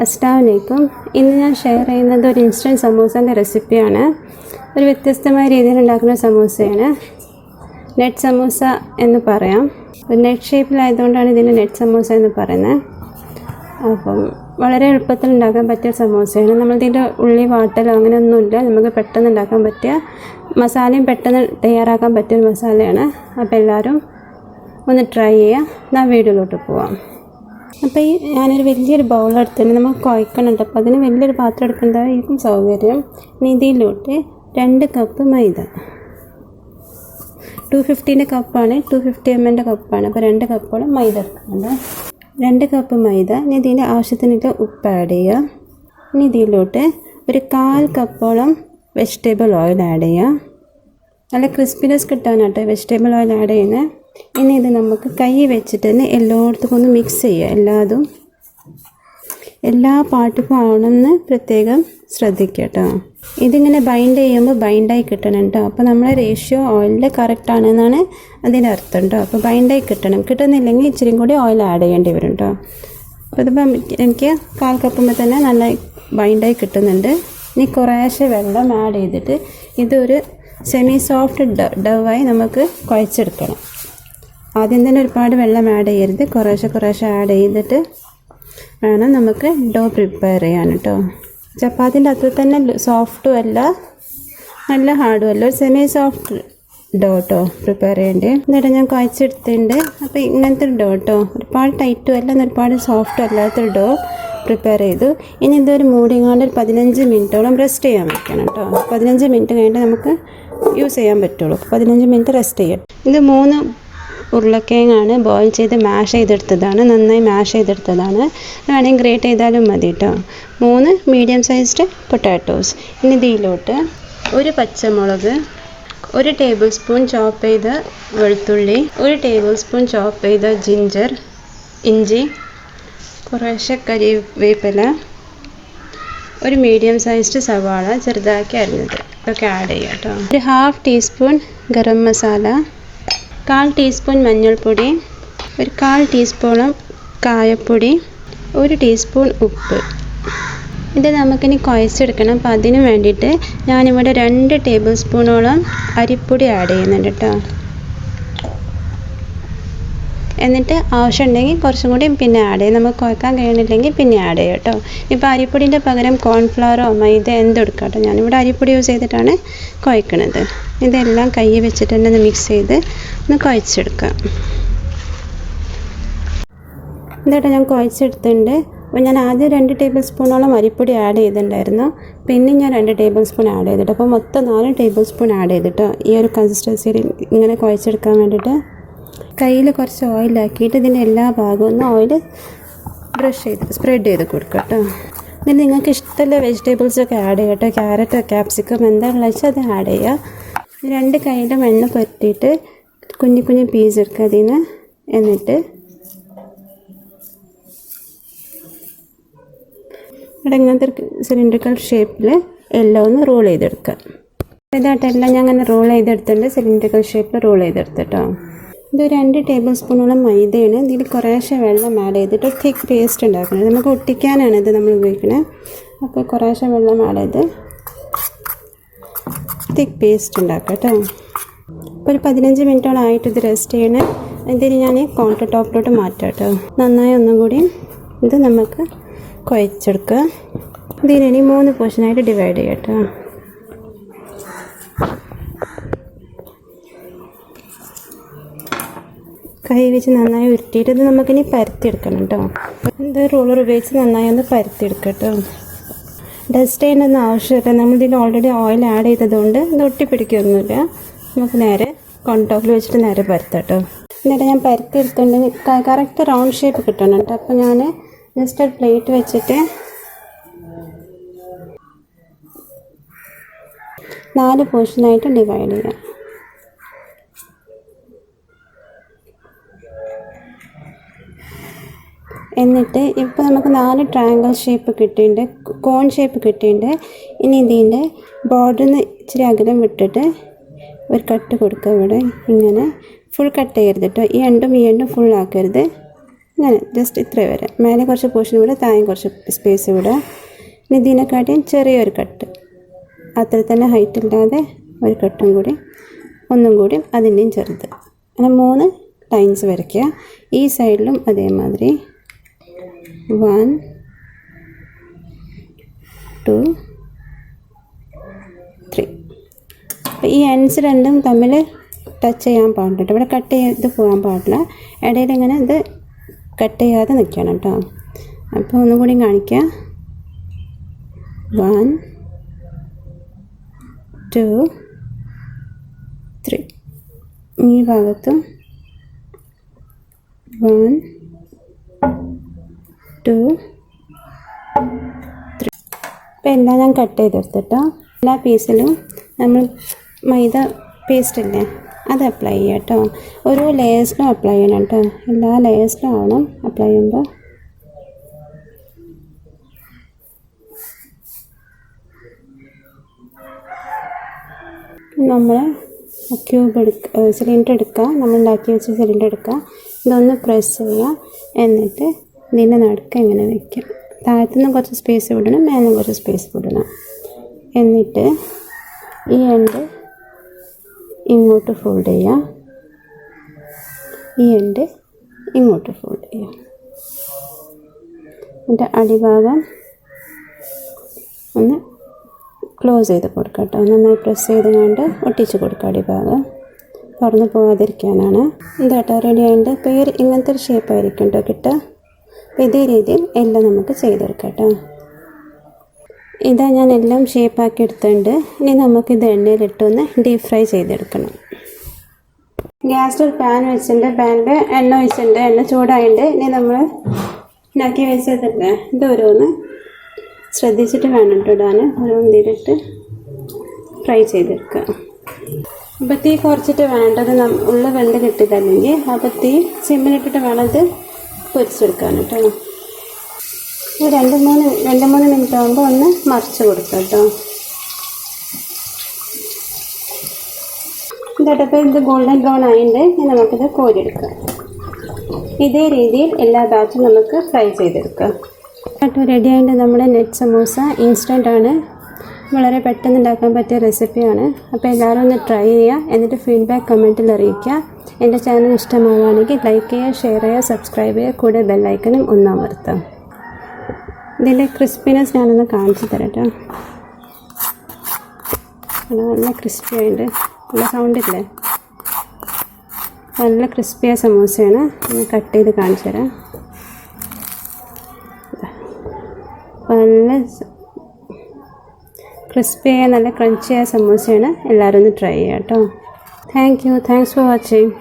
അസ്സലാമലൈക്കും. ഇന്ന് ഞാൻ ഷെയർ ചെയ്യുന്നത് ഒരു ഇൻസ്റ്റൻറ്റ് സമൂസേൻ്റെ റെസിപ്പിയാണ്. ഒരു വ്യത്യസ്തമായ രീതിയിൽ ഉണ്ടാക്കുന്ന സമൂസയാണ്. നെറ്റ് സമൂസ എന്ന് പറയാം. ഒരു നെറ്റ് ഷേപ്പിലായതുകൊണ്ടാണ് ഇതിന് നെറ്റ് സമൂസ എന്ന് പറയുന്നത്. അപ്പം വളരെ എളുപ്പത്തിൽ ഉണ്ടാക്കാൻ പറ്റിയ സമൂസയാണ്. നമ്മളിതിൻ്റെ ഉള്ളി വാട്ടലോ അങ്ങനെയൊന്നുമില്ല. നമുക്ക് പെട്ടെന്ന് ഉണ്ടാക്കാൻ പറ്റിയ മസാലയും പെട്ടെന്ന് തയ്യാറാക്കാൻ പറ്റിയൊരു മസാലയാണ്. അപ്പോൾ എല്ലാവരും ഒന്ന് ട്രൈ ചെയ്യുക. ഞാൻ വീഡിയോയിലോട്ട് പോവാം. അപ്പോൾ ഞാനൊരു വലിയൊരു ബൗളെടുത്തിട്ട് നമുക്ക് കുഴക്കണുണ്ട്. അപ്പോൾ അതിന് വലിയൊരു പാത്രം എടുക്കേണ്ടതായിരിക്കും സൗകര്യം. ഇനി ഇതിലോട്ട് 2 കപ്പ് മൈദ, 250 കപ്പാണ്, 250 ml കപ്പാണ്. അപ്പോൾ 2 കപ്പോളം മൈദ എടുക്കുന്നുണ്ട്. 2 കപ്പ് മൈദ. ഇനി ഇതിൻ്റെ ആവശ്യത്തിനുള്ള ഉപ്പ് ആഡ് ചെയ്യുക. ഇനി ഇതിലോട്ട് ഒരു 1/4 കപ്പോളം വെജിറ്റബിൾ ഓയിൽ ആഡ് ചെയ്യുക. നല്ല ക്രിസ്പിനെസ് കിട്ടാനായിട്ട് വെജിറ്റബിൾ ഓയിൽ ആഡ് ചെയ്യുന്നത്. ഇനി ഇത് നമുക്ക് കൈ വെച്ചിട്ട് തന്നെ എല്ലായിടത്തും ഒന്ന് മിക്സ് ചെയ്യുക. എല്ലാ പാർട്ടിക്കും ആവണമെന്ന് പ്രത്യേകം ശ്രദ്ധിക്കുക കേട്ടോ. ഇതിങ്ങനെ ബൈൻഡ് ചെയ്യുമ്പോൾ ബൈൻഡായി കിട്ടണം കേട്ടോ. അപ്പോൾ നമ്മളെ റേഷ്യോ ഓയിലിൻ്റെ കറക്റ്റ് ആണെന്നാണ് അതിൻ്റെ അർത്ഥം കേട്ടോ. അപ്പോൾ ബൈൻഡായി കിട്ടുന്നില്ലെങ്കിൽ ഇച്ചിരി കൂടി ഓയിൽ ആഡ് ചെയ്യേണ്ടി വരും കേട്ടോ. അപ്പോൾ ഇതിപ്പം എനിക്ക് 1/4 കപ്പുമ്പോൾ തന്നെ നല്ല ബൈൻഡായി കിട്ടുന്നുണ്ട്. ഇനി കുറേശ്ശെ വെള്ളം ആഡ് ചെയ്തിട്ട് ഇതൊരു സെമി സോഫ്റ്റ് ഡവായി നമുക്ക് കുഴച്ചെടുക്കണം. ആദ്യം തന്നെ ഒരുപാട് വെള്ളം ആഡ് ചെയ്യരുത്. കുറേശ്ശെ ആഡ് ചെയ്തിട്ട് വേണം നമുക്ക് ഡോ പ്രിപ്പയർ ചെയ്യാൻ കേട്ടോ. ചപ്പാത്തിൻ്റെ അത്ര തന്നെ സോഫ്റ്റും അല്ല നല്ല ഹാർഡും അല്ല, ഒരു സെമി സോഫ്റ്റ് ഡോ കേട്ടോ പ്രിപ്പയർ ചെയ്യേണ്ടത്. എന്നിട്ട് ഞാൻ കുഴച്ചെടുത്തിട്ടുണ്ട്. അപ്പോൾ ഇങ്ങനത്തെ ഒരു ഡോ കേട്ടോ, ഒരുപാട് ടൈറ്റും അല്ല ഒരുപാട് സോഫ്റ്റും അല്ലാത്തൊരു ഡോ പ്രിപ്പയർ ചെയ്തു. ഇനി ഇതൊരു മൂടിങ്ങാണ്ട് ഒരു 15 മിനിറ്റോളം റെസ്റ്റ് ചെയ്യാൻ വെക്കണം കേട്ടോ. 15 മിനിറ്റ് കഴിഞ്ഞിട്ട് നമുക്ക് യൂസ് ചെയ്യാൻ പറ്റുള്ളൂ. 15 മിനിറ്റ് റെസ്റ്റ് ചെയ്യാം. ഇത് 3 ഉരുളക്കിഴങ്ങാണ് ബോയിൽ ചെയ്ത് മാഷ് ചെയ്തെടുത്തതാണ്. നന്നായി മാഷ് ചെയ്തെടുത്തതാണ്. വേണമെങ്കിൽ ഗ്രേറ്റ് ചെയ്താലും മതി കേട്ടോ. 3 മീഡിയം സൈസ്ഡ് പൊട്ടാറ്റോസ്. ഇനി ഇതിലോട്ട് 1 പച്ചമുളക്, 1 ടേബിൾ സ്പൂൺ ചോപ്പ് ചെയ്ത വെളുത്തുള്ളി, 1 ടേബിൾ സ്പൂൺ ചോപ്പ് ചെയ്ത ഇഞ്ചി, കുറേശ്ശെ കരിവേപ്പില, 1 മീഡിയം സൈസ്ഡ് സവാള ചെറുതാക്കി അരിഞ്ഞത് ഇതൊക്കെ ആഡ് ചെയ്യാം കേട്ടോ. ഒരു 1/2 ടീസ്പൂൺ ഗരം മസാല, 1/4 ടീസ്പൂൺ മഞ്ഞൾപ്പൊടി, ഒരു 1/4 ടീസ്പൂണും കായപ്പൊടി, 1 ടീസ്പൂൺ ഉപ്പ്. ഇത് നമുക്കിനി കുഴച്ചെടുക്കണം. അപ്പോൾ അതിന് വേണ്ടിയിട്ട് ഞാനിവിടെ 2 ടേബിൾ സ്പൂണോളം അരിപ്പൊടി ആഡ് ചെയ്യുന്നുണ്ട് കേട്ടോ. എന്നിട്ട് ആവശ്യമുണ്ടെങ്കിൽ കുറച്ചും കൂടി പിന്നെ ആഡ് ചെയ്യും. നമുക്ക് കുഴക്കാൻ കഴിയണില്ലെങ്കിൽ പിന്നെ ആഡ് ചെയ്യാം കേട്ടോ. ഇപ്പോൾ അരിപ്പൊടിൻ്റെ പകരം കോൺഫ്ലവറോ മൈദ എന്തെടുക്കാം കേട്ടോ. ഞാനിവിടെ അരിപ്പൊടി യൂസ് ചെയ്തിട്ടാണ് കുഴക്കണത്. ഇതെല്ലാം കൈ വെച്ചിട്ട് തന്നെ ഒന്ന് മിക്സ് ചെയ്ത് ഒന്ന് കുഴച്ചെടുക്കാം. എന്നിട്ട് ഞാൻ കുഴച്ചെടുത്തിട്ടുണ്ട്. അപ്പോൾ ഞാൻ ആദ്യം 2 ടേബിൾ സ്പൂണോളം അരിപ്പൊടി ആഡ് ചെയ്തിട്ടുണ്ടായിരുന്നു. പിന്നെ ഞാൻ 2 ടേബിൾ സ്പൂൺ ആഡ് ചെയ്തിട്ട് അപ്പോൾ മൊത്തം 4 ടേബിൾ സ്പൂൺ ആഡ് ചെയ്തിട്ടോ. ഈ ഒരു കൺസിസ്റ്റൻസിയിൽ ഇങ്ങനെ കുഴച്ചെടുക്കാൻ വേണ്ടിയിട്ട് കയ്യിൽ കുറച്ച് ഓയിലാക്കിയിട്ട് ഇതിൻ്റെ എല്ലാ ഭാഗവും ഒന്ന് ഓയിൽ സ്പ്രെഡ് ചെയ്ത് കൊടുക്കുക കേട്ടോ. ഇതിൽ നിങ്ങൾക്ക് ഇഷ്ടമുള്ള വെജിറ്റബിൾസൊക്കെ ആഡ് ചെയ്യുക കേട്ടോ. ക്യാരറ്റ്, ക്യാപ്സിക്കം എന്താണെന്ന് വെച്ചാൽ അത് ആഡ് ചെയ്യുക. 2 കൈയുടെ എണ്ണ പുരട്ടിയിട്ട് കുഞ്ഞു പീസ് എടുക്കുക അതിന്. എന്നിട്ട് ഇവിടെ ഇങ്ങനത്തെ സിലിണ്ടറിക്കൽ ഷേപ്പിൽ എല്ലാം ഒന്ന് റോൾ ചെയ്തെടുക്കുക. ഇതായിട്ടെല്ലാം ഞാൻ അങ്ങനെ റോൾ ചെയ്തെടുത്തിട്ടുണ്ട്. സിലിണ്ടറിക്കൽ ഷേപ്പിൽ റോൾ ചെയ്തെടുത്തിട്ടോ. ഇത് 2 ടേബിൾ സ്പൂണോളം മൈദയാണ്. ഇതിൽ കുറേശ്ശെ വെള്ളം ആഡ് ചെയ്തിട്ട് തിക്ക് പേസ്റ്റ് ഉണ്ടാക്കുന്നത്. നമുക്ക് ഒട്ടിക്കാനാണ് ഇത് നമ്മൾ ഉപയോഗിക്കുന്നത്. അപ്പോൾ കുറേശ്ശെ വെള്ളം ആഡ് ചെയ്ത് തിക്ക് പേസ്റ്റ് ഉണ്ടാക്കാം കേട്ടോ. അപ്പോൾ ഒരു 15 മിനിറ്റോളം ആയിട്ട് ഇത് റെസ്റ്റ് ചെയ്യണം. ഇതിന് ഞാൻ കൗണ്ടർ ടോപ്പിലോട്ട് മാറ്റാം കേട്ടോ. നന്നായി ഒന്നും കൂടി ഇത് നമുക്ക് കുഴച്ചെടുക്കുക. ഇതിനി 3 പോർഷനായിട്ട് ഡിവൈഡ് ചെയ്യാം കേട്ടോ. കൈ വെച്ച് നന്നായി ഉരുട്ടിയിട്ട് ഇത് നമുക്കിനി പരത്തിയെടുക്കണം കേട്ടോ. ഇത് റോളർ ഉപയോഗിച്ച് നന്നായി ഒന്ന് പരത്തിയെടുക്കാം കേട്ടോ. ഡസ്റ്റ് ചെയ്യാനൊന്നും ആവശ്യമില്ല. നമ്മളിതിൽ ഓൾറെഡി ഓയിൽ ആഡ് ചെയ്തതുകൊണ്ട് ഇത് ഒട്ടിപ്പിടിക്കൊന്നുമില്ല. നമുക്ക് നേരെ കോൺടോപ്പിൽ വെച്ചിട്ട് നേരെ പരത്താം കേട്ടോ. എന്നിട്ട് ഞാൻ പരത്തിയെടുത്തുകൊണ്ട് കറക്റ്റ് റൗണ്ട് ഷേപ്പ് കിട്ടണം കേട്ടോ. അപ്പോൾ ഞാൻ ജസ്റ്റ് ഒരു പ്ലേറ്റ് വെച്ചിട്ട് 4 പോർഷനായിട്ട് ഡിവൈഡ് ചെയ്യാം. എന്നിട്ട് ഇപ്പോൾ നമുക്ക് 4 ട്രയാങ്കിൾ ഷേപ്പ് കിട്ടിയിട്ടുണ്ട്, കോൺ ഷേപ്പ് കിട്ടിയിട്ടുണ്ട്. ഇനി ഇതിൻ്റെ ബോർഡറിന് ഇച്ചിരി അകലം വിട്ടിട്ട് ഒരു കട്ട് കൊടുക്കുക. ഇവിടെ ഇങ്ങനെ ഫുൾ കട്ട് ചെയ്യരുത് കേട്ടോ. ഈ എണ്ടും ഫുൾ ആക്കരുത്. ഇങ്ങനെ ജസ്റ്റ് ഇത്രയും വരെ. മേലെ കുറച്ച് പോർഷൻ വിടുക, താഴെ കുറച്ച് സ്പേസ് വിടുക. ഇനി ഇതിനെക്കാട്ടിയും ചെറിയൊരു കട്ട്, അത്ര തന്നെ ഹൈറ്റ് ഇല്ലാതെ ഒരു കട്ടും കൂടി, ഒന്നും കൂടി അതിൻ്റെയും ചെറുത്. അങ്ങനെ 3 ലൈൻസ് വരയ്ക്കുക. ഈ സൈഡിലും അതേമാതിരി 1 2 3. അപ്പോൾ ഈ എൻഡ്സ് രണ്ടും തമ്മിൽ ടച്ച് ചെയ്യാൻ പാടില്ല കേട്ടോ. ഇവിടെ കട്ട് ചെയ്ത് പോകാൻ പാടില്ല. ഇടയിൽ ഇങ്ങനെ ഇത് കട്ട് ചെയ്യാതെ നിൽക്കണം കേട്ടോ. അപ്പോൾ ഒന്നും കൂടി കാണിക്കുക. 1 2 3. ഈ ഭാഗത്തും 1 2 3. അപ്പോൾ എല്ലാം ഞാൻ കട്ട് ചെയ്തെടുത്തിട്ടോ. എല്ലാ പീസിലും നമ്മൾ മൈദ പേസ്റ്റ് ഇല്ലേ അത് അപ്ലൈ ചെയ്യാം കേട്ടോ. ഓരോ ലെയേഴ്സിലും അപ്ലൈ ചെയ്യണം കേട്ടോ. എല്ലാ ലെയേഴ്സിലും ആവണം അപ്ലൈ ചെയ്യുമ്പോൾ. നമ്മൾ സിലിണ്ടർ എടുക്കുക, നമ്മൾ ഉണ്ടാക്കി വെച്ച സിലിണ്ടർ എടുക്കുക, ഇതൊന്ന് പ്രസ് ചെയ്യുക, എന്നിട്ട് ഇതിൻ്റെ നടുക്ക് ഇങ്ങനെ വയ്ക്കുക. താഴത്തുനിന്ന് കുറച്ച് സ്പേസ് വിടണം, മേലെ കുറച്ച് സ്പേസ് വിടണം. എന്നിട്ട് ഈ എൻഡ് ഇങ്ങോട്ട് ഫോൾഡ് ചെയ്യുക, ഈ എൻഡ് ഇങ്ങോട്ട് ഫോൾഡ് ചെയ്യുക. എന്നിട്ട് അടിഭാഗം ഒന്ന് ക്ലോസ് ചെയ്ത് കൊടുക്കുക കേട്ടോ. നന്നായി പ്രസ് ചെയ്തുകൊണ്ട് ഒട്ടിച്ച് കൊടുക്കുക. അടിഭാഗം തുറന്ന് പോകാതിരിക്കാനാണ്. ഇതാട്ടോ റെഡി ആയിട്ട്. ഇപ്പോൾ ഇങ്ങനത്തെ ഒരു ഷേപ്പായിരിക്കും കേട്ടോ കിട്ടുക. അപ്പോൾ ഇതേ രീതിയിൽ എല്ലാം നമുക്ക് ചെയ്തെടുക്കാം കേട്ടോ. ഇതാ ഞാൻ എല്ലാം ഷേപ്പാക്കി എടുത്തിട്ടുണ്ട്. ഇനി നമുക്കിത് എണ്ണയിലിട്ടൊന്ന് ഡീപ് ഫ്രൈ ചെയ്തെടുക്കണം. ഗ്യാസിൽ ഒരു പാൻ വെച്ചിട്ടുണ്ട്. പാനിൽ എണ്ണ ഒഴിച്ചിട്ടുണ്ട്. എണ്ണ ചൂടായിട്ട് ഇനി നമ്മൾ ഉണ്ടാക്കി വെച്ചതല്ലേ ഇത് ഓരോന്ന് ശ്രദ്ധിച്ചിട്ട് വേണം കേട്ടോ ഇടാൻ. ഓരോന്നിട്ട് ഫ്രൈ ചെയ്തെടുക്കുക. അപ്പോൾ തീ കുറച്ചിട്ട് വേണ്ടത് ഉള്ള വെന്ത് കിട്ടിയില്ലെങ്കിൽ അപ്പോൾ തീ സിമ്മിലിട്ടിട്ട് വേണം ഇത് പൊരിച്ചെടുക്കാൻ കേട്ടോ. 2-3 മിനിറ്റ് ആകുമ്പോൾ ഒന്ന് മറിച്ച് കൊടുക്കാം കേട്ടോ. ഇതപ്പോൾ ഇത് ഗോൾഡൻ ബ്രൗൺ ആയിട്ട് ഇനി നമുക്കിത് കോരിയെടുക്കാം. ഇതേ രീതിയിൽ എല്ലാ ബാച്ചും നമുക്ക് ഫ്രൈ ചെയ്തെടുക്കാം കേട്ടോ. റെഡി ആയിട്ട് നമ്മുടെ നെറ്റ് സമൂസ ഇൻസ്റ്റൻ്റ് ആണ്. വളരെ പെട്ടെന്ന് ഉണ്ടാക്കാൻ പറ്റിയ റെസിപ്പിയാണ്. അപ്പോൾ എല്ലാവരും ഒന്ന് ട്രൈ ചെയ്യുക. എന്നിട്ട് ഫീഡ്ബാക്ക് കമൻറ്റിൽ അറിയിക്കുക. എൻ്റെ ചാനൽ ഇഷ്ടമാവുകയാണെങ്കിൽ ലൈക്ക് ചെയ്യുക, ഷെയർ ചെയ്യുക, സബ്സ്ക്രൈബ് ചെയ്യുക, കൂടെ ബെല്ലൈക്കനും ഒന്ന് അമർത്താം. ഇതിൻ്റെ ക്രിസ്പിനെസ് ഞാനൊന്ന് കാണിച്ചു തരാം കേട്ടോ. നല്ല ക്രിസ്പി ആയിട്ട് നല്ല സൗണ്ടില്ലേ, നല്ല ക്രിസ്പിയായ സമൂസയാണ്. ഒന്ന് കട്ട് ചെയ്ത് കാണിച്ചു തരാം. നല്ല ക്രിസ്പിയായ നല്ല ക്രഞ്ചിയായ സമൂസയാണ്. എല്ലാവരും ഒന്ന് ട്രൈ ചെയ്യാം കേട്ടോ. Thanks for watching.